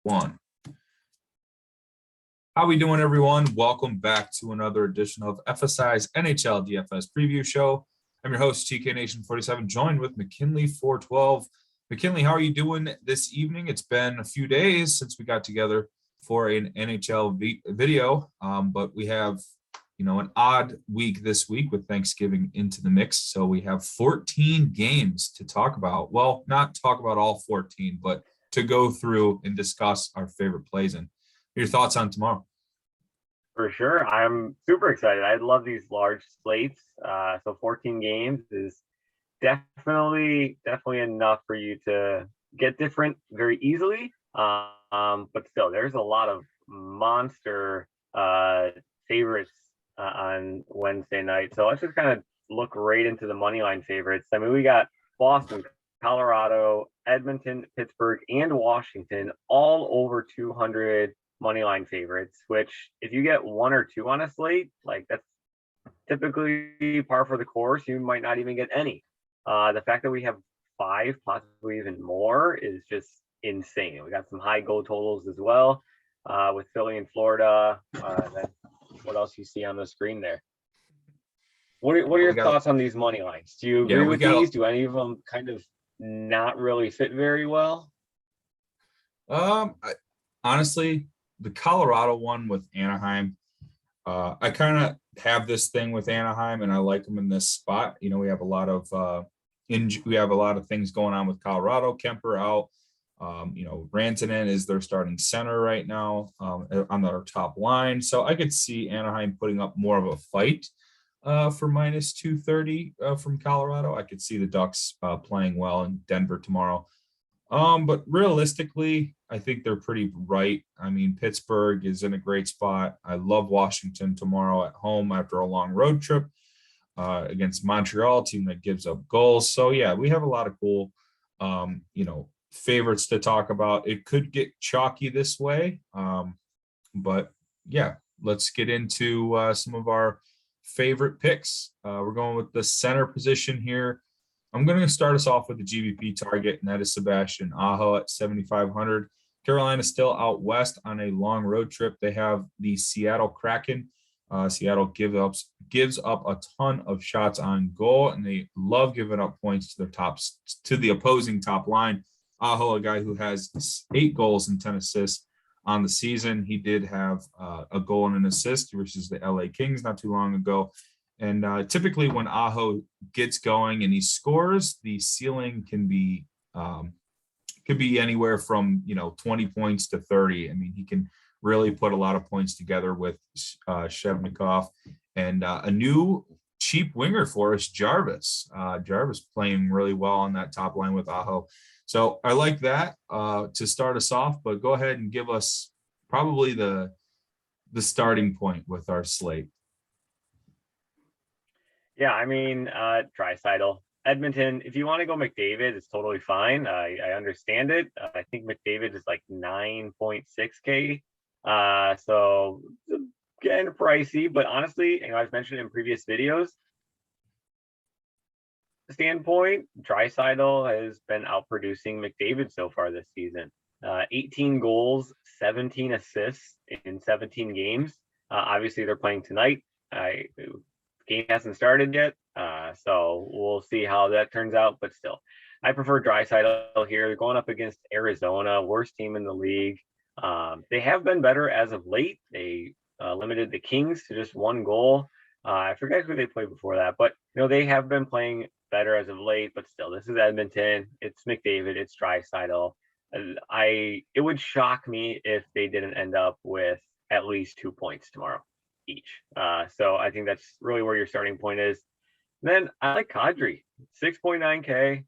One. How we doing, everyone? Welcome back to another edition of FSI's NHL DFS preview show. I'm your host, TK Nation 47, joined with McKinley 412. McKinley, how are you doing this evening? It's been a few days since we got together for an NHL video, but we have, an odd week this week with Thanksgiving into the mix. So we have 14 games to talk about. Well, not talk about all 14, but to go through and discuss our favorite plays. And your thoughts on tomorrow? For sure. I'm super excited. I love these large slates. So 14 games is definitely enough for you to get different very easily. But still, there's a lot of monster favorites on Wednesday night. So let's just kind of look right into the money line favorites. I mean, we got Boston, Colorado, Edmonton, Pittsburgh, and Washington all over 200 money line favorites, which if you get one or two on a slate, like that's typically par for the course. You might not even get any. The fact that we have five, possibly even more, is just insane. We got some high goal totals as well, with Philly and Florida. Then what else you see on the screen there? What are your thoughts on these money lines? Do you agree with these? Do any of them kind of not really fit very well? Honestly, the Colorado one with Anaheim, I kind of have this thing with Anaheim, and I like them in this spot. We have a lot of things going on with Colorado. Kemper out. Rantanen is their starting center right now on their top line. So I could see Anaheim putting up more of a fight for minus 230 from Colorado. I could see the Ducks playing well in Denver tomorrow. But realistically, I think they're pretty right. I mean, Pittsburgh is in a great spot. I love Washington tomorrow at home after a long road trip against Montreal, team that gives up goals. So yeah, we have a lot of cool, favorites to talk about. It could get chalky this way. But yeah, let's get into some of our favorite picks. We're going with the center position here. I'm going to start us off with the GBP target, and that is Sebastian Aho at 7,500. Carolina still out west on a long road trip. They have the Seattle Kraken. Seattle gives up a ton of shots on goal, and they love giving up points to the opposing top line. Aho, a guy who has 8 goals and 10 assists on the season. He did have a goal and an assist versus the LA Kings not too long ago. And typically when Aho gets going and he scores, the ceiling can be anywhere from 20 points to 30. I mean, he can really put a lot of points together with Shevnikov and a new cheap winger for us, Jarvis. Jarvis playing really well on that top line with Aho. So I like that to start us off, but go ahead and give us probably the starting point with our slate. Yeah, I mean, Draisaitl. Edmonton, if you want to go McDavid, it's totally fine. I understand it. I think McDavid is like 9.6K. So getting pricey, but honestly, I've mentioned in previous videos, standpoint, Draisaitl has been outproducing McDavid so far this season. 18 goals, 17 assists in 17 games. Obviously, they're playing tonight. Game hasn't started yet, so we'll see how that turns out. But still, I prefer Draisaitl here. They're going up against Arizona, worst team in the league. They have been better as of late. They limited the Kings to just 1 goal. I forget who they played before that, but they have been playing better as of late. But still, this is Edmonton. It's McDavid. It's Draisaitl. It would shock me if they didn't end up with at least 2 points tomorrow each. So I think that's really where your starting point is. Then I like Kadri, 6.9K.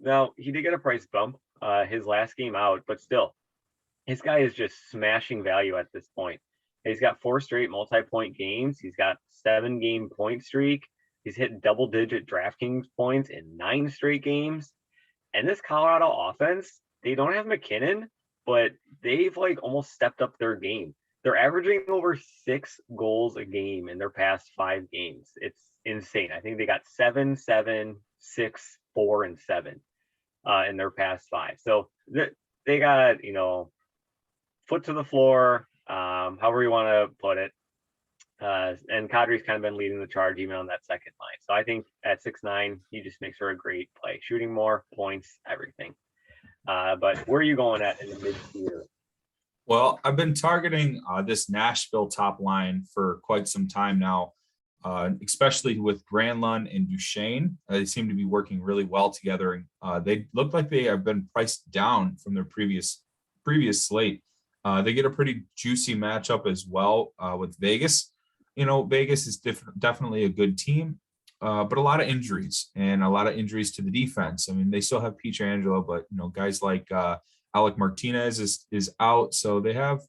Now, he did get a price bump his last game out, but still, this guy is just smashing value at this point. He's got 4 straight multi-point games. He's got 7-game point streak. He's hit double-digit DraftKings points in 9 straight games. And this Colorado offense, they don't have McKinnon, but they've almost stepped up their game. They're averaging over 6 goals a game in their past 5 games. It's insane. I think they got 7, 7, 6, 4, and 7 in their past 5. So they got, foot to the floor, however you want to put it. And Kadri's kind of been leading the charge even on that second line. So I think at 6'9", he just makes for a great play, shooting more points, everything. But where are you going at in the mid-tier? Well, I've been targeting this Nashville top line for quite some time now, especially with Granlund and Duchesne. They seem to be working really well together. They look like they have been priced down from their previous slate. They get a pretty juicy matchup as well with Vegas. Vegas is definitely a good team, but a lot of injuries to the defense. I mean, they still have Pietrangelo, but guys like Alec Martinez is out, so they have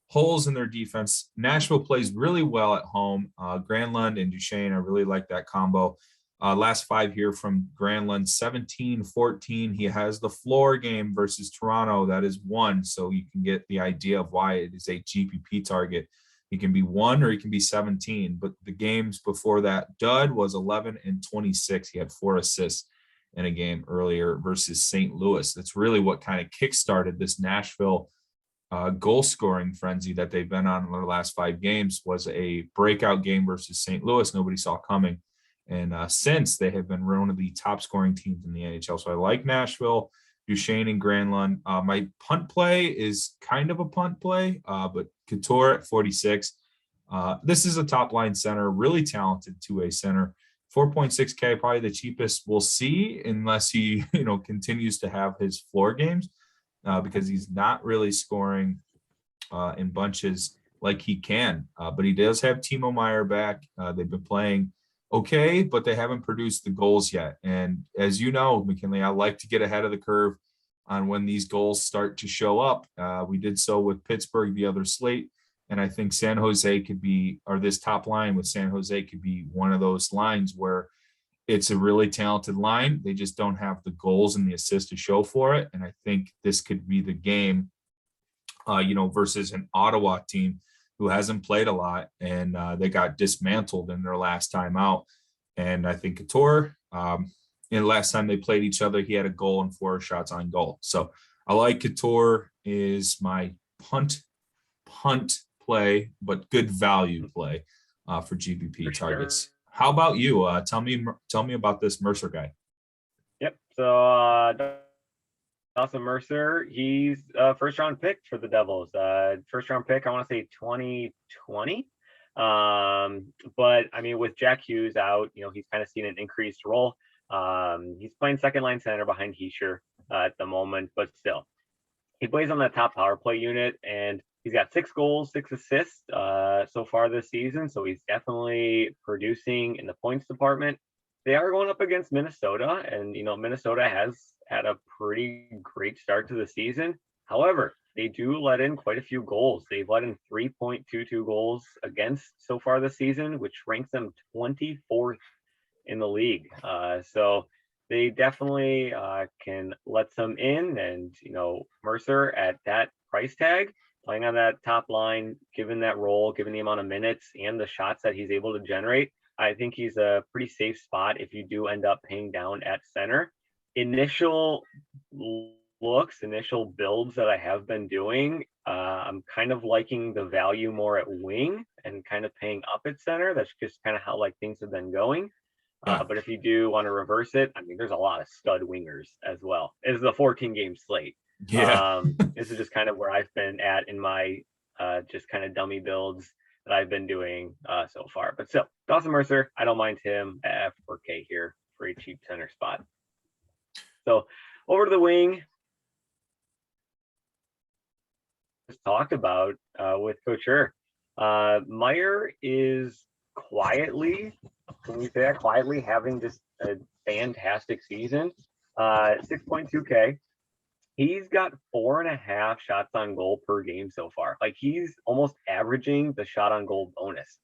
holes in their defense. Nashville plays really well at home. Granlund and Duchesne, I really like that combo. Last 5 here from Granlund, 17-14. He has the floor game versus Toronto. That is 1, so you can get the idea of why it is a GPP target. He can be 1 or he can be 17, but the games before that, dud was 11 and 26. He had 4 assists in a game earlier versus St. Louis. That's really what kind of kickstarted this Nashville goal scoring frenzy that they've been on in their last 5 games. Was a breakout game versus St. Louis nobody saw coming. And since, they have been one of the top scoring teams in the NHL. So I like Nashville, Duchesne, and Granlund. My punt play is kind of a punt play, but Couture at 46. This is a top line center, really talented two-way center. 4.6K, probably the cheapest we'll see, unless he continues to have his floor games, because he's not really scoring in bunches like he can. But he does have Timo Meier back. They've been playing okay, but they haven't produced the goals yet. And as you know, McKinley, I like to get ahead of the curve on when these goals start to show up. We did so with Pittsburgh the other slate. And I think San Jose could be, or this top line with San Jose could be one of those lines where it's a really talented line. They just don't have the goals and the assists to show for it. And I think this could be the game, versus an Ottawa team who hasn't played a lot, and they got dismantled in their last time out. And I think Couture, in the last time they played each other, he had a goal and 4 shots on goal. So I like Couture is my punt play, but good value play for GPP targets. Sure. How about you? Tell me about this Mercer guy. Yep. So Dawson Mercer, he's a first-round pick for the Devils. First-round pick, I want to say 2020. But I mean, with Jack Hughes out, he's kind of seen an increased role. He's playing second-line center behind Hischier at the moment, but still, he plays on that top power play unit, and he's got 6 goals, 6 assists so far this season. So he's definitely producing in the points department. They are going up against Minnesota, and Minnesota has had a pretty great start to the season. However, they do let in quite a few goals. They've let in 3.22 goals against so far this season, which ranks them 24th in the league. So they definitely can let some in, and Mercer at that price tag, playing on that top line, given that role, given the amount of minutes and the shots that he's able to generate, I think he's a pretty safe spot if you do end up paying down at center. Initial builds that I have been doing, I'm kind of liking the value more at wing and kind of paying up at center. That's just kind of how things have been going. But if you do want to reverse it, I mean, there's a lot of stud wingers as well. It's the 14-game slate. Yeah. This is just kind of where I've been at in my just kind of dummy builds that I've been doing so far. But still, Dawson Mercer, I don't mind him at 4K here for a cheap center spot. So over to the wing. Just talked about with Couture. Meier is quietly, can we say that, quietly having just a fantastic season. 6.2K. He's got 4.5 shots on goal per game so far. He's almost averaging the shot on goal bonus.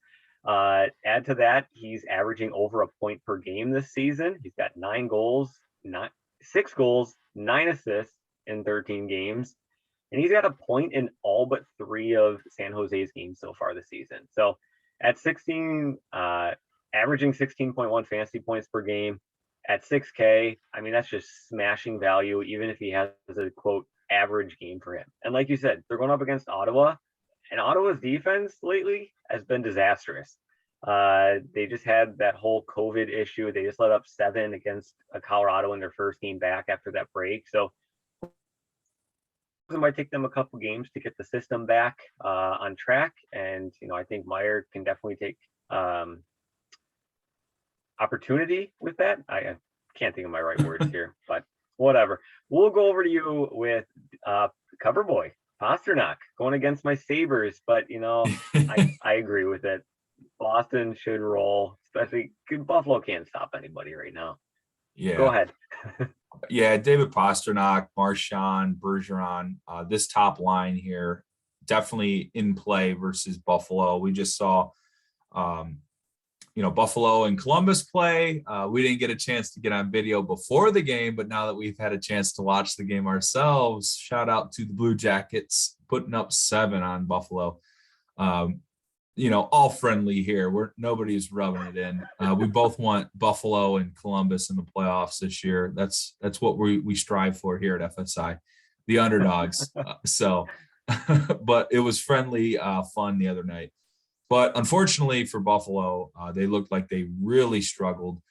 Add to that, he's averaging over a point per game this season. He's got 6 goals, 9 assists in 13 games. And he's got a point in all but 3 of San Jose's games so far this season. So at 16, averaging 16.1 fantasy points per game, at 6K, I mean, that's just smashing value, even if he has a, quote, average game for him. And like you said, they're going up against Ottawa, and Ottawa's defense lately has been disastrous. They just had that whole COVID issue. They just let up 7 against Colorado in their first game back after that break. So it might take them a couple games to get the system back on track. And, I think Meyer can definitely take opportunity with that. I can't think of my right words here, but whatever. We'll go over to you with cover boy Pasternak going against my Sabres, but I agree with it. Boston should roll, especially Buffalo can't stop anybody right now. Yeah. Go ahead. Yeah, David Pasternak, Marchand, Bergeron, this top line here definitely in play versus Buffalo. We just saw Buffalo and Columbus play. We didn't get a chance to get on video before the game, but now that we've had a chance to watch the game ourselves, shout out to the Blue Jackets putting up 7 on Buffalo. All friendly here. Nobody's rubbing it in. We both want Buffalo and Columbus in the playoffs this year. That's what we strive for here at FSI, the underdogs. But it was friendly, fun the other night. But unfortunately for Buffalo, they looked like they really struggled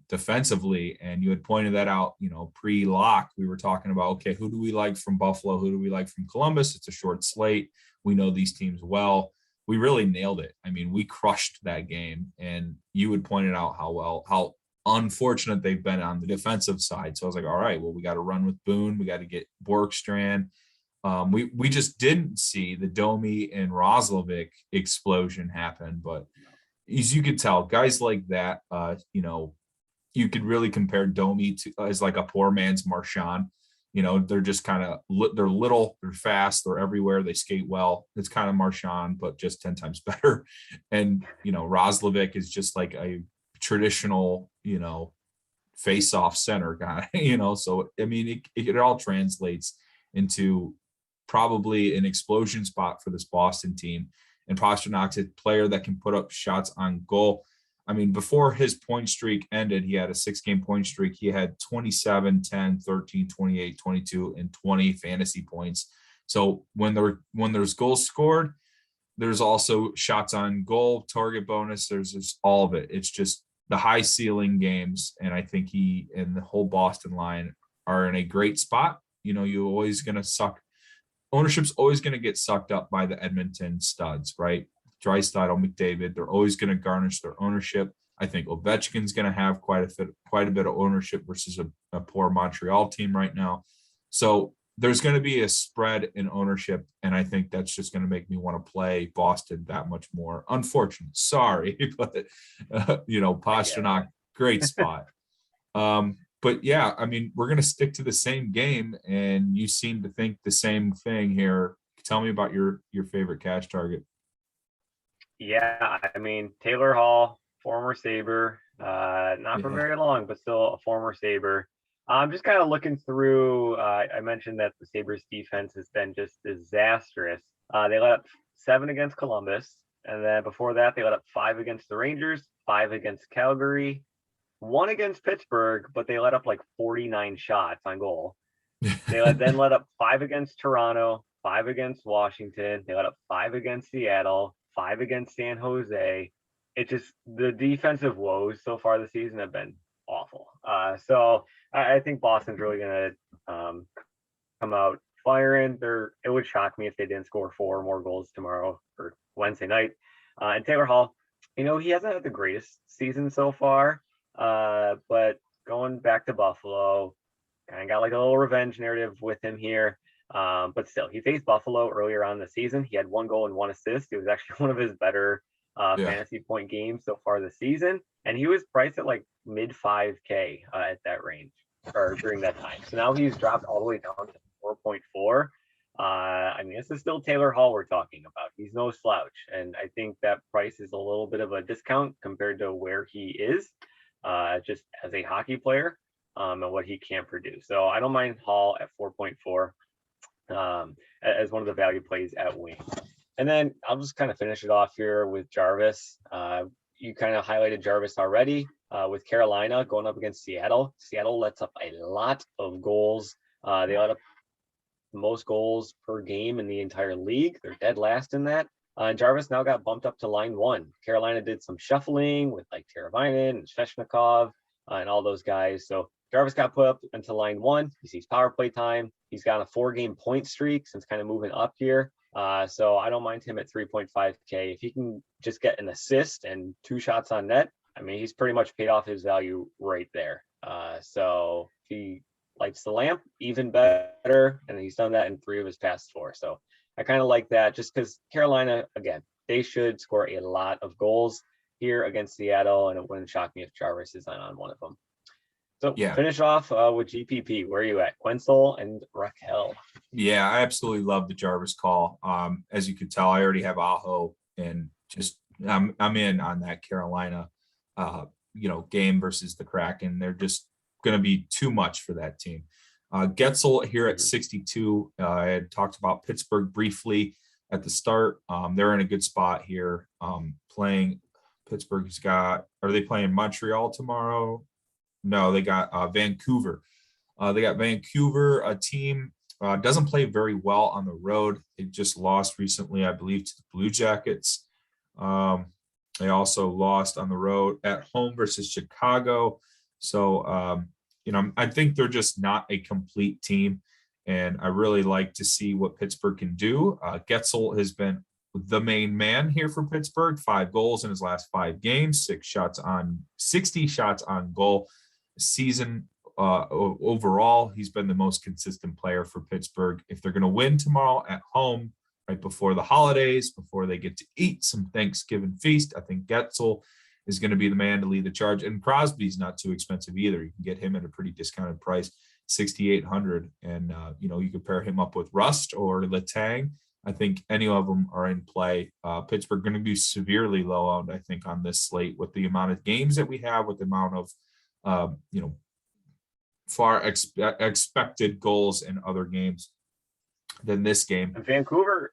defensively. And you had pointed that out, pre-lock. We were talking about, okay, who do we like from Buffalo? Who do we like from Columbus? It's a short slate. We know these teams well. We really nailed it. I mean, we crushed that game. And you had pointed out how unfortunate they've been on the defensive side. So I was like, all right, well, we got to run with Boone. We got to get Borkstrand. We just didn't see the Domi and Roslovic explosion happen, but as you could tell, guys like that, you could really compare Domi to as like a poor man's Marchand. They're just kind of they're little, they're fast, they're everywhere, they skate well. It's kind of Marchand, but just 10 times better. And Roslovic is just like a traditional, face-off center guy. So I mean, it all translates into probably an explosion spot for this Boston team. And Pasternak's a player that can put up shots on goal. I mean, before his point streak ended, he had a 6-game point streak. He had 27, 10, 13, 28, 22, and 20 fantasy points. So when there's goals scored, there's also shots on goal, target bonus. There's just all of it. It's just the high ceiling games. And I think he and the whole Boston line are in a great spot. You're always going to suck. Ownership's always going to get sucked up by the Edmonton studs, right? Draisaitl, McDavid, they're always going to garnish their ownership. I think Ovechkin's going to have quite a bit of ownership versus a poor Montreal team right now. So there's going to be a spread in ownership, and I think that's just going to make me want to play Boston that much more. Unfortunate, sorry, but Pasternak, great spot. But yeah, I mean, we're going to stick to the same game, and you seem to think the same thing here. Tell me about your favorite cash target. Yeah, I mean, Taylor Hall, former Sabre, not for very long, but still a former Sabre. I'm just kind of looking through. I mentioned that the Sabres defense has been just disastrous. They let up 7 against Columbus, and then before that, they let up 5 against the Rangers, 5 against Calgary, 1 against Pittsburgh, but they let up like 49 shots on goal. They then let up 5 against Toronto, 5 against Washington. They let up 5 against Seattle, 5 against San Jose. It just, the defensive woes so far this season have been awful. So I think Boston's really going to come out firing. It would shock me if they didn't score 4 more goals tomorrow or Wednesday night. And Taylor Hall, he hasn't had the greatest season so far, but going back to Buffalo, kind of got like a little revenge narrative with him here. But still, he faced Buffalo earlier on in the season. He had 1 goal and 1 assist. It was actually one of his better fantasy point games so far this season. And he was priced at like mid 5K at that range or during that time. So now he's dropped all the way down to 4.4. I mean, this is still Taylor Hall we're talking about. He's no slouch. And I think that price is a little bit of a discount compared to where he is just as a hockey player and what he can produce. So I don't mind Hall at 4.4 as one of the value plays at wing. And then I'll just kind of finish it off here with Jarvis. You kind of highlighted Jarvis already with Carolina going up against Seattle. Seattle lets up a lot of goals. They let up the most goals per game in the entire league. They're dead last in that. Jarvis now got bumped up to line 1. Carolina did some shuffling with like Teravainen and Svechnikov and all those guys. So Jarvis got put up into line 1. He sees power play time. He's got a 4-game point streak since kind of moving up here. So I don't mind him at 3.5K. If he can just get an assist and 2 shots on net, I mean, he's pretty much paid off his value right there. So if he lights the lamp, even better. And he's done that in 3 of his past 4. So I kind of like that just because Carolina, again, they should score a lot of goals here against Seattle. And it wouldn't shock me if Jarvis is on one of them. So finish off with GPP. Where are you at? Quenzel and Raquel. Yeah, I absolutely love the Jarvis call. As you could tell, I already have Aho, and just I'm in on that Carolina, game versus the Kraken. They're just going to be too much for that team. Getzel here at 62. I had talked about Pittsburgh briefly at the start. They're in a good spot here. Playing Pittsburgh's got. Are they playing Montreal tomorrow? No, they got Vancouver. They got Vancouver, a team doesn't play very well on the road. They just lost recently, I believe, to the Blue Jackets. They also lost on the road at home versus Chicago. So, I think they're just not a complete team. And I really like to see what Pittsburgh can do. Getzel has been the main man here for Pittsburgh. 5 goals in his last 5 games, 60 shots on goal. Season overall, he's been the most consistent player for Pittsburgh. If they're going to win tomorrow at home, right before the holidays, before they get to eat some Thanksgiving feast, I think Getzel is going to be the man to lead the charge. And Crosby's not too expensive either. You can get him at a pretty discounted price, $6,800. And, you could pair him up with Rust or Letang. I think any of them are in play. Pittsburgh going to be severely low owned, I think, on this slate with the amount of games that we have, with the amount of far expected goals in other games than this game. And Vancouver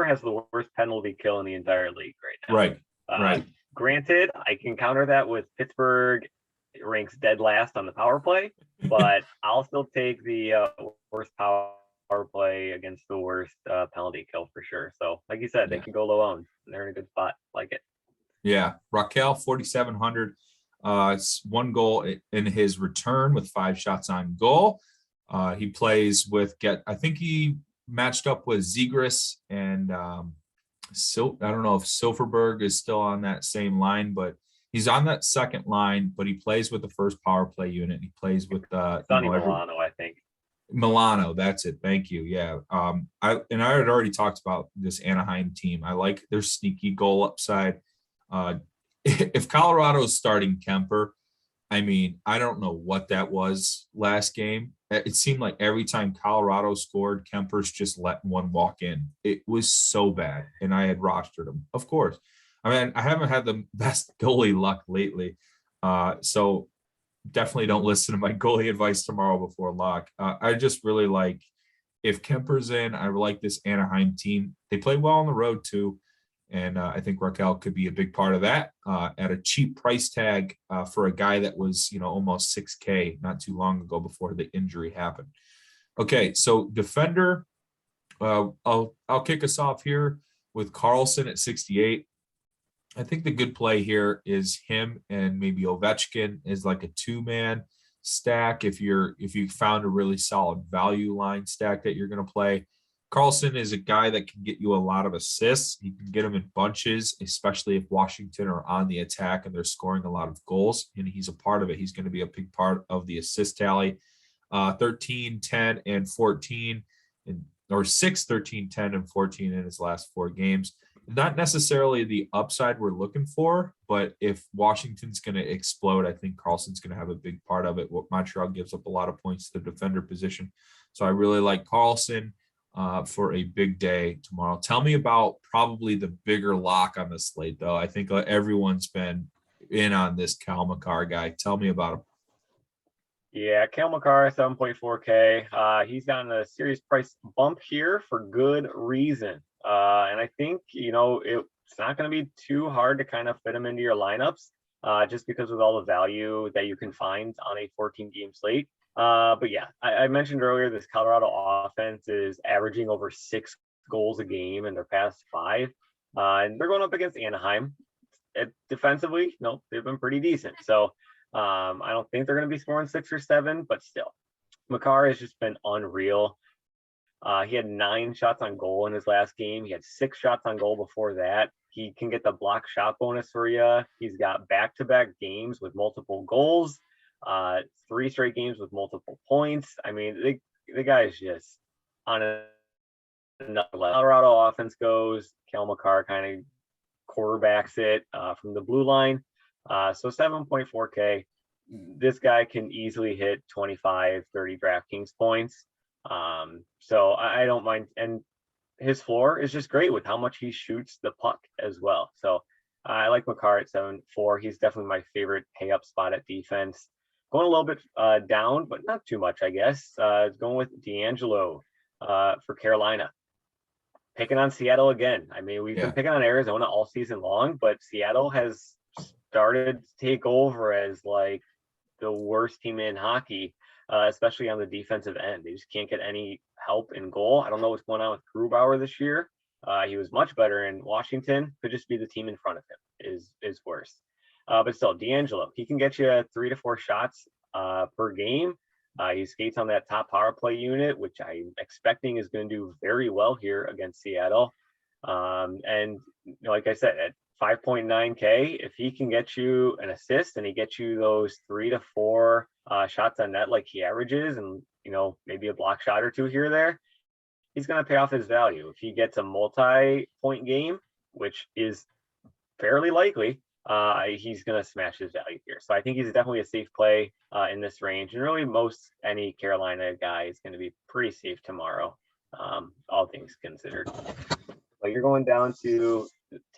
has the worst penalty kill in the entire league right now. Right. Granted, I can counter that with Pittsburgh ranks dead last on the power play, but I'll still take the worst power play against the worst penalty kill for sure. So, like you said, they can go low owned. They're in a good spot. Like it. Yeah, Raquel 4,700. It's 1 goal in his return with 5 shots on goal. He plays with I think he matched up with Zegras and I don't know if Silverberg is still on that same line, but he's on that second line. But he plays with the first power play unit. He plays with Milano, I think. Milano, that's it. Thank you. Yeah. I had already talked about this Anaheim team. I like their sneaky goal upside. If Colorado's starting Kemper, I mean, I don't know what that was last game. It seemed like every time Colorado scored, Kemper's just letting one walk in. It was so bad, and I had rostered him, of course. I mean, I haven't had the best goalie luck lately, so definitely don't listen to my goalie advice tomorrow before lock. I just really like if Kemper's in. I like this Anaheim team. They play well on the road too. And I think Raquel could be a big part of that at a cheap price tag for a guy that was, almost $6K not too long ago before the injury happened. Okay, so defender, I'll kick us off here with Carlson at 68. I think the good play here is him and maybe Ovechkin is like a 2-man stack. If you found a really solid value line stack that you're going to play. Carlson is a guy that can get you a lot of assists. He can get them in bunches, especially if Washington are on the attack and they're scoring a lot of goals, and he's a part of it. He's going to be a big part of the assist tally. 13, 10, and 14, or 6, 13, 10, and 14 in his last 4 games. Not necessarily the upside we're looking for, but if Washington's going to explode, I think Carlson's going to have a big part of it. Montreal gives up a lot of points to the defender position. So I really like Carlson for a big day tomorrow. Tell me about probably the bigger lock on the slate, though. I think everyone's been in on this Cal McCarr guy. Tell me about him. Yeah, Cal McCarr, 7.4K. He's gotten a serious price bump here for good reason. And I think, it's not going to be too hard to kind of fit him into your lineups just because with all the value that you can find on a 14-game slate. But yeah, I mentioned earlier this Colorado offense is averaging over 6 goals a game in their past 5. And they're going up against Anaheim. Defensively, no, they've been pretty decent. So I don't think they're going to be scoring 6 or 7, but still, Makar has just been unreal. He had 9 shots on goal in his last game. He had 6 shots on goal before that. He can get the block shot bonus for you. He's got back-to-back games with multiple goals, 3 straight games with multiple points. I mean, the guy is just on another level. Colorado offense goes. Kel Makar kind of quarterbacks it from the blue line. So 7.4K. This guy can easily hit 25, 30 DraftKings points. So I don't mind. And his floor is just great with how much he shoots the puck as well. So I like Makar at 7.4. He's definitely my favorite pay up spot at defense. Going a little bit down, but not too much, I guess. Going with D'Angelo for Carolina. Picking on Seattle again. I mean, we've been picking on Arizona all season long, but Seattle has started to take over as like the worst team in hockey, especially on the defensive end. They just can't get any help in goal. I don't know what's going on with Grubauer this year. He was much better in Washington. Could just be the team in front of him is worse. But still, D'Angelo, he can get you 3 to 4 shots per game. He skates on that top power play unit, which I'm expecting is going to do very well here against Seattle. And like I said, at 5.9K, if he can get you an assist and he gets you those 3 to 4 shots on net like he averages, and maybe a block shot or 2 here or there, he's going to pay off his value. If he gets a multi-point game, which is fairly likely, he's going to smash his value here. So I think he's definitely a safe play in this range. And really most any Carolina guy is going to be pretty safe tomorrow, all things considered. But you're going down to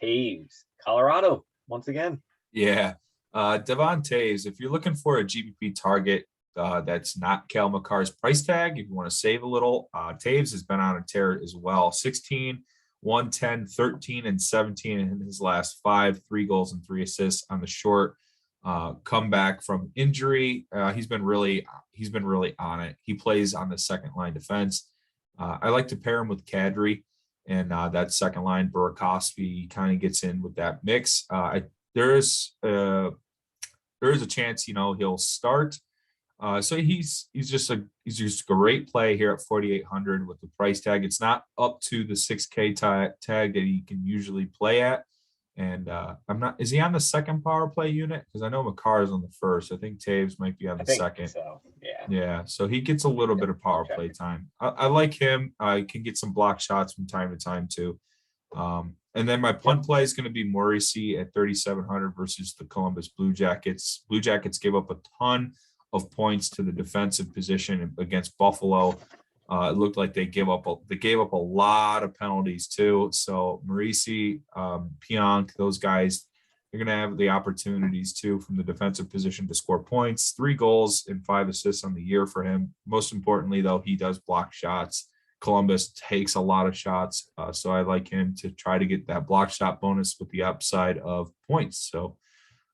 Taves, Colorado, once again. Yeah. Devon Taves, if you're looking for a GPP target that's not Kel Makar's price tag, if you want to save a little, Taves has been on a tear as well. 16, 110, 13, and 17 in his last 5, 3 goals and 3 assists on the short comeback from injury. He's been really on it. He plays on the second line defense. I like to pair him with Kadri, and that second line, Burakovsky kind of gets in with that mix. There is a chance, he'll start. So he's just a great play here at 4,800 with the price tag. It's not up to the 6K tag that he can usually play at. And is he on the second power play unit? Because I know Makar is on the first. I think Taves might be on the second. So yeah. Yeah. So he gets a little bit of power play time. I like him. He can get some block shots from time to time too. And then my punt play is going to be Morrissey at 3,700 versus the Columbus Blue Jackets. Blue Jackets gave up a ton of points to the defensive position against Buffalo. It looked like they gave up a lot of penalties too. So Morrissey, Pionk, those guys, they're going to have the opportunities too from the defensive position to score points. 3 goals and 5 assists on the year for him. Most importantly, though, he does block shots. Columbus takes a lot of shots, so I like him to try to get that block shot bonus with the upside of points. So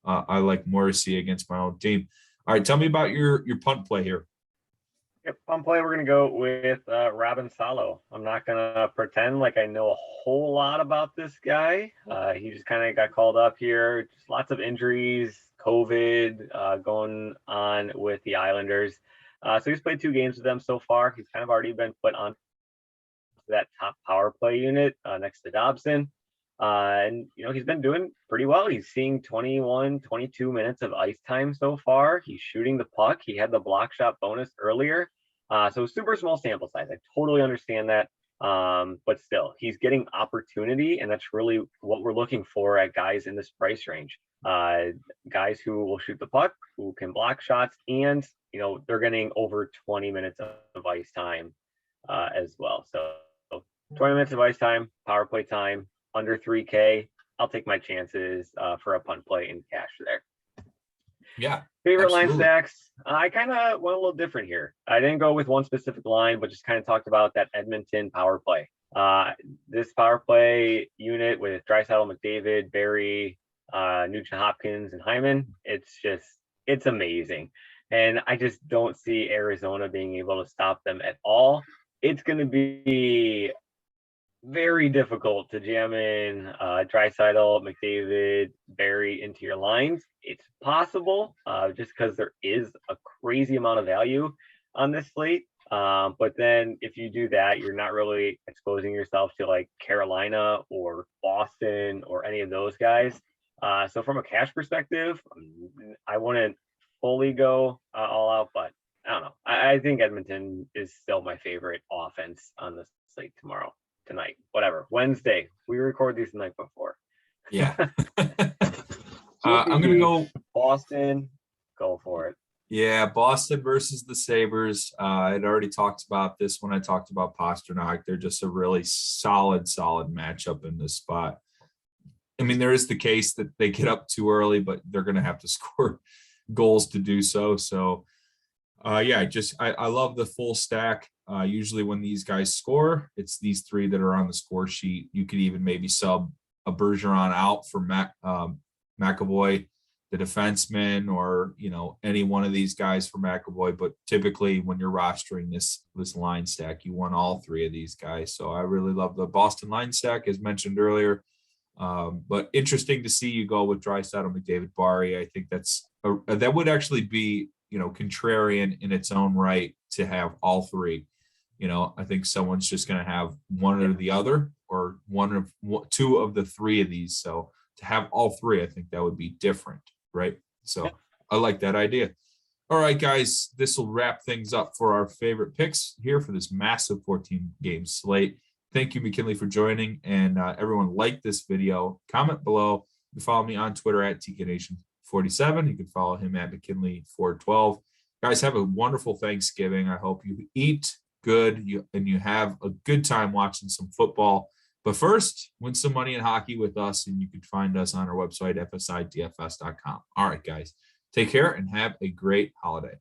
I like Morrissey against my own team. All right, tell me about your punt play here. Yep, punt play, we're going to go with Robin Salo. I'm not going to pretend like I know a whole lot about this guy. He just kind of got called up here. Just lots of injuries, COVID going on with the Islanders. So he's played 2 games with them so far. He's kind of already been put on that top power play unit next to Dobson. And he's been doing pretty well. He's seeing 21, 22 minutes of ice time so far. He's shooting the puck. He had the block shot bonus earlier. So super small sample size. I totally understand that. But still, he's getting opportunity, and that's really what we're looking for at guys in this price range. Guys who will shoot the puck, who can block shots, and they're getting over 20 minutes of ice time as well. So 20 minutes of ice time, power play time, under 3K. I'll take my chances for a punt play in cash there. Yeah. Favorite absolutely. line stacks. I kind of went a little different here. I didn't go with one specific line, but just kind of talked about that Edmonton power play. This power play unit with Draisaitl, McDavid, Barry, Nugent Hopkins, and Hyman, it's amazing. And I just don't see Arizona being able to stop them at all. It's going to be very difficult to jam in Draisaitl, McDavid, Barry into your lines. It's possible, just because there is a crazy amount of value on this slate. But then if you do that, you're not really exposing yourself to like Carolina or Boston or any of those guys. So from a cash perspective, I wouldn't fully go all out, but I don't know. I think Edmonton is still my favorite offense on the slate tonight, whatever. Wednesday. We record these the night before. Yeah. I'm going to go Boston. Go for it. Yeah, Boston versus the Sabres. I'd already talked about this when I talked about Pasternak. They're just a really solid matchup in this spot. I mean, there is the case that they get up too early, but they're going to have to score goals to do so. So, yeah, I love the full stack. Usually when these guys score, it's these three that are on the score sheet. You could even maybe sub a Bergeron out for McAvoy, the defenseman, or any one of these guys for McAvoy. But typically when you're rostering this line stack, you want all three of these guys. So I really love the Boston line stack, as mentioned earlier. But interesting to see you go with Draisaitl, McDavid, Barry. I think that would actually be contrarian in its own right to have all three. I think someone's just going to have one or the other, or two of the three of these. So to have all three, I think that would be different, right? So I like that idea. All right, guys, this will wrap things up for our favorite picks here for this massive 14-game slate. Thank you, McKinley, for joining, and everyone like this video. Comment below. You can follow me on Twitter at TKNation47. You can follow him at McKinley412. Guys, have a wonderful Thanksgiving. I hope you eat good and you have a good time watching some football. But first, win some money in hockey with us, and you can find us on our website, FSIDFS.com. All right, guys, take care and have a great holiday.